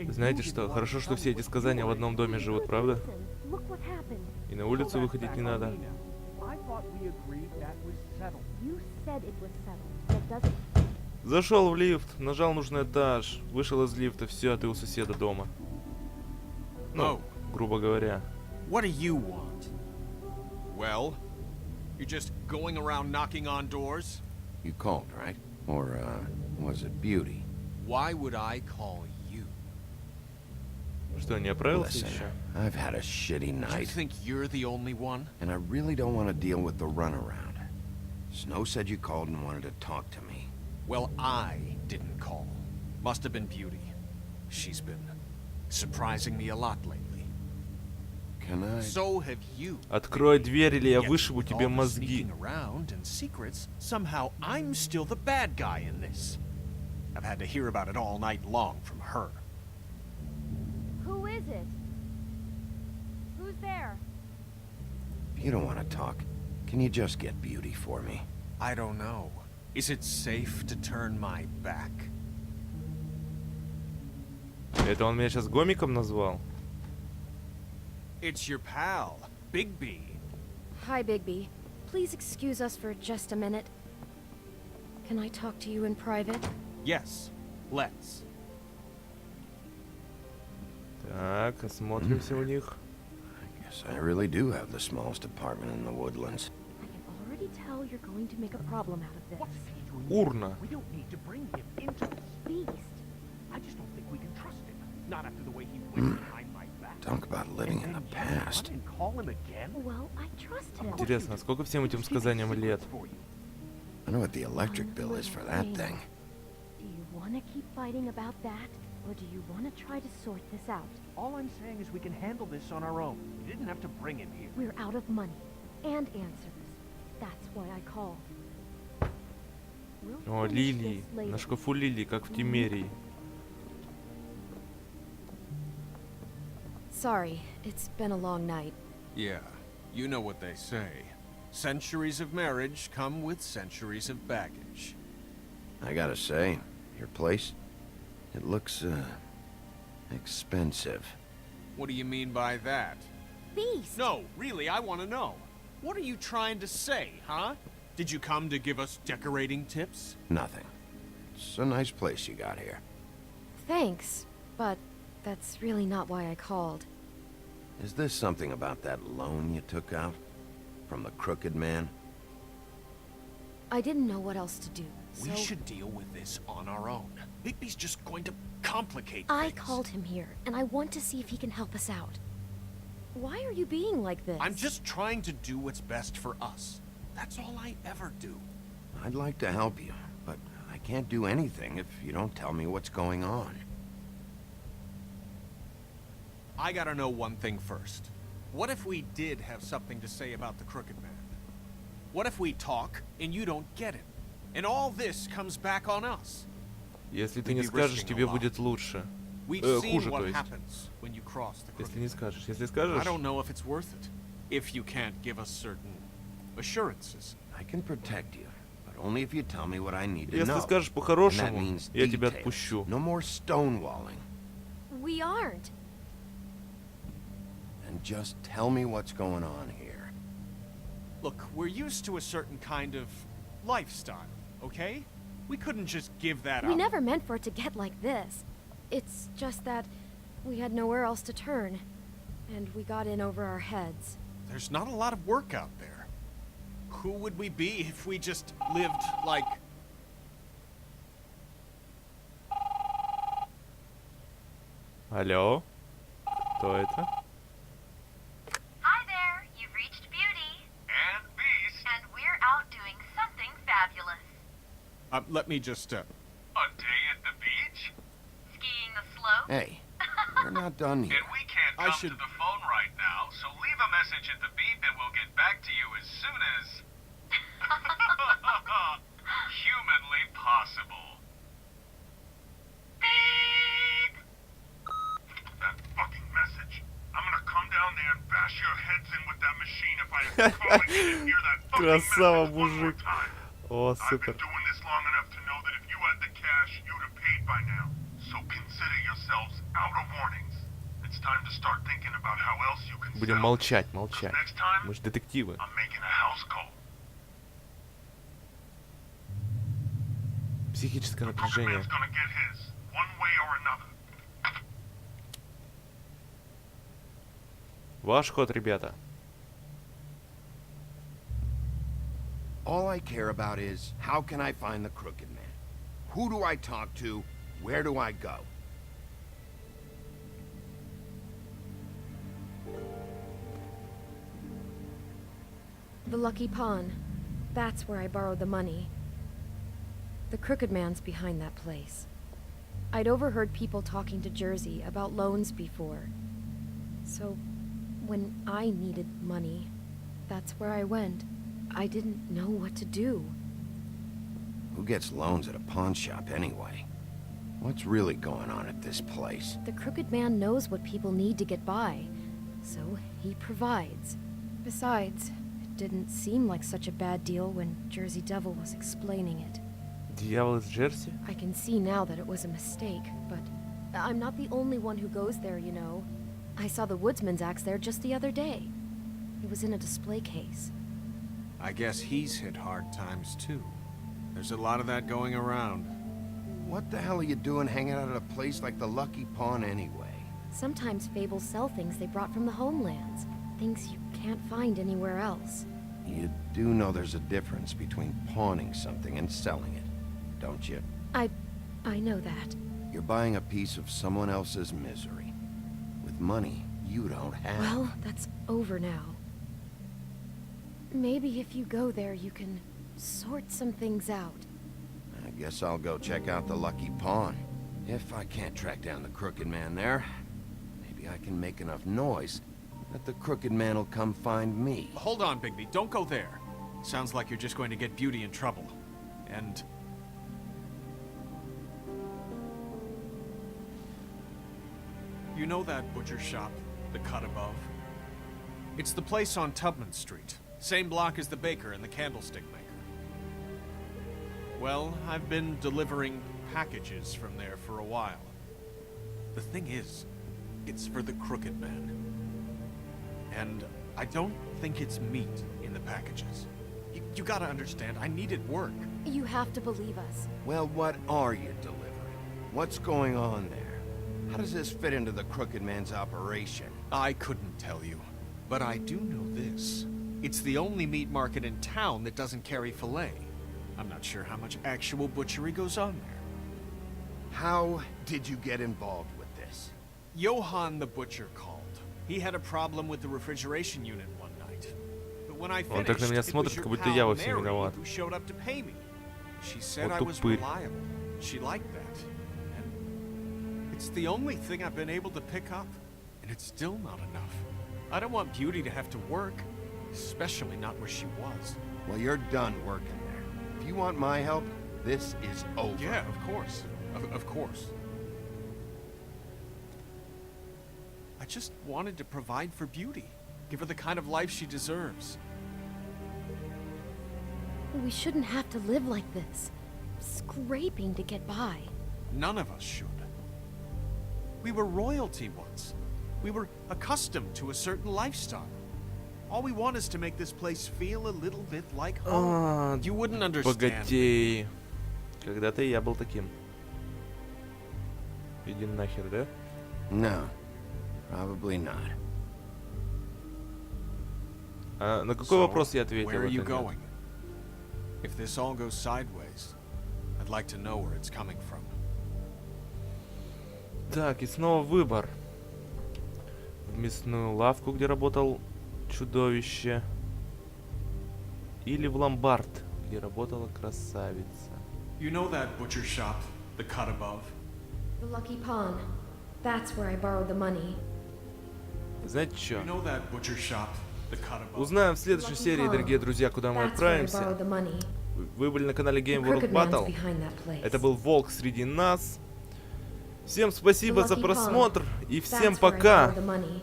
Знаете что, хорошо, что все эти сказания в одном доме живут, правда? И на улицу выходить не надо. Зашел в лифт, нажал нужный этаж, вышел из лифта, все, ты у соседа дома. Ну, грубо говоря. What do you want? Well, you're just going around knocking on doors? You called, right? Or, was it Beauty? Why would I call you? Что, не оправился Listen, еще? I've had a shitty Do you night, think you're the only one? and I really don't want to deal with the runaround. Snow said you called and wanted to talk to me. Well, I didn't call. Must have been Beauty. She's been surprising me a lot lately. Can I? So have you. Открой дверь, или я Yet вышибу with тебе all the мозги. sneaking around and secrets, somehow I'm still the bad guy in this. I've had to hear about it all night long from her. Who is it? Who's there? If you don't want to talk, can you just get Beauty for me? I don't know. Is it safe to turn my back? Это он меня сейчас гомиком назвал? It's your pal, Bigby. Hi, Bigby. Please excuse us for just a minute. Can I talk to you in private? Yes, let's. Так, осмотримся у них. I guess I really do have the smallest apartment in the woodlands. I can already tell you're going to make a problem out of this. Урна. We don't need to bring him into this. Beast. I just don't think we can trust him. Not after the way he went behind my back. Talk about living in the past. And call him again? Well, I trust him. Интересно, сколько всем этим сказаниям лет? I know what the electric bill is for that thing. Do you want to keep fighting about that? Or do you want to try to sort this out? All I'm saying is we can handle this on our own. You didn't have to bring him here. We're out of money and answers. That's why I called. We'll О, finish лилии. this later. На шкафу лилии, как в Тимерии. Sorry, it's been a long night. Yeah, you know what they say. Centuries of marriage come with centuries of baggage. I gotta say, your place, it looks, expensive. What do you mean by that? Beast! No, really, I want to know. What are you trying to say, huh? Did you come to give us decorating tips? Nothing. It's a nice place you got here. Thanks, but that's really not why I called. Is this something about that loan you took out? From the crooked man? I didn't know what else to do, so We should deal with this on our own. Bigby's just going to complicate I things. called him here, and I want to see if he can help us out. Why are you being like this? I'm just trying to do what's best for us. That's all I ever do. I'd like to help you, but I can't do anything if you don't tell me what's going on. I gotta know one thing first. What if we did have something to say about the crooked man? What if we talk and you don't get it? And all this comes back on us? Если ты не скажешь, тебе будет лучше. We've seen Хуже, то what есть. happens when you cross the crooked Если не скажешь. Если I скажешь, don't know if it's worth it. If you can't give us certain assurances. I can protect you, but only if you tell me what I need to если know. скажешь And that по-хорошему, means я тебя details. отпущу. No more stonewalling. We aren't. And just tell me what's going on here. Look, we're used to a certain kind of lifestyle, okay? We couldn't just give that We up. never meant for it to get like this. It's just that we had nowhere else to turn, and we got in over our heads. There's not a lot of work out there. Who would we be if we just lived like... Алло? Кто это? Hi there, you've reached Beauty. And Beast. And we're out doing something fabulous. let me just, A day at the beach? Skiing the slope. Hey, we're not done yet. And we can't I come should- to the phone right now, so leave a message at the beep and we'll get back to you as soon as... humanly possible. Beep. That fucking message. I'm gonna come down there and bash your heads in with that machine if I have to call again and hear that fucking Красава, message one more мужик. time. О, I've супер. been doing this long enough to know that if you had the cash, you'd have paid by now. so consider yourselves out of warnings. It's time to start thinking about how else you can Будем settle молчать, this. молчать. Next time, Мы же детективы. I'm making a house call. Психическое Crooked напряжение. Man's gonna get his, one way or another. Ваш ход, ребята. All I care about is, how can I find the Crooked Man? Who do I talk to? Where do I go? The Lucky Pawn. That's where I borrowed the money. The Crooked Man's behind that place. I'd overheard people talking to Jersey about loans before. So, when I needed money, that's where I went. I didn't know what to do. Who gets loans at a pawn shop anyway? What's really going on at this place? The Crooked Man knows what people need to get by, so he provides. Besides, it didn't seem like such a bad deal when Jersey Devil was explaining it. Дьявол из Джерси? I can see now that it was a mistake, but I'm not the only one who goes there, you know. I saw the woodsman's axe there just the other day. It was in a display case. I guess he's hit hard times too. There's a lot of that going around. What the hell are you doing hanging out at a place like the Lucky Pawn anyway? Sometimes fables sell things they brought from the homelands. Things you can't find anywhere else. You do know there's a difference between pawning something and selling it, don't you? I know that. You're buying a piece of someone else's misery. With money you don't have. Well, that's over now. Maybe if you go there, you can sort some things out. I guess I'll go check out the Lucky Pawn. If I can't track down the Crooked Man there, maybe I can make enough noise that the Crooked Man will come find me. Hold on, Bigby. Don't go there. Sounds like you're just going to get Beauty in trouble. And... you know that butcher shop, the cut above? It's the place on Tubman Street. Same block as the baker and the candlestick maker. Well, I've been delivering packages from there for a while. The thing is, it's for the Crooked Man. And I don't think it's meat in the packages. You gotta understand, I needed work. You have to believe us. Well, what are you delivering? What's going on there? How does this fit into the Crooked Man's operation? I couldn't tell you, but I do know this. It's the only meat market in town that doesn't carry filet. I'm not sure how much actual butchery goes on there. How did you get involved with this? Johann the butcher called. He had a problem with the refrigeration unit one night. But when I Он finished, так на меня it was смотрит, your как будто pal я во всем Mary виноват. who showed up to pay me. She said Вот I was тупырь. reliable. She liked that. And it's the only thing I've been able to pick up. And it's still not enough. I don't want Beauty to have to work. Especially not where she was. Well, you're done working there. If you want my help, this is over. Yeah, of course. Of course. I just wanted to provide for Beauty. Give her the kind of life she deserves. We shouldn't have to live like this. Scraping to get by. None of us should. We were royalty once. We were accustomed to a certain lifestyle. All we want is to make this place feel a little bit like home. You wouldn't understand. Богатей. Когда-то я был таким. Иди нахер, да? No, probably not. А на какой вопрос я ответил? Where are you это нет? going? If this all goes sideways, I'd like to know where it's coming from. Так, и снова выбор. В мясную лавку, где работал чудовище. Или в ломбард, где работала красавица. You know that butcher shop, the cut above? The Lucky Pawn. That's where I borrowed the money. Знаете что? You know that butcher shop, the cut above? Узнаем в следующей серии, дорогие друзья, куда мы That's where I отправимся. borrowed the money. Вы были на канале The Game World Crooked Man's Battle. behind that place. Это был Волк среди нас. Всем спасибо The за Lucky Pawn. просмотр и всем That's where I пока. borrowed the money.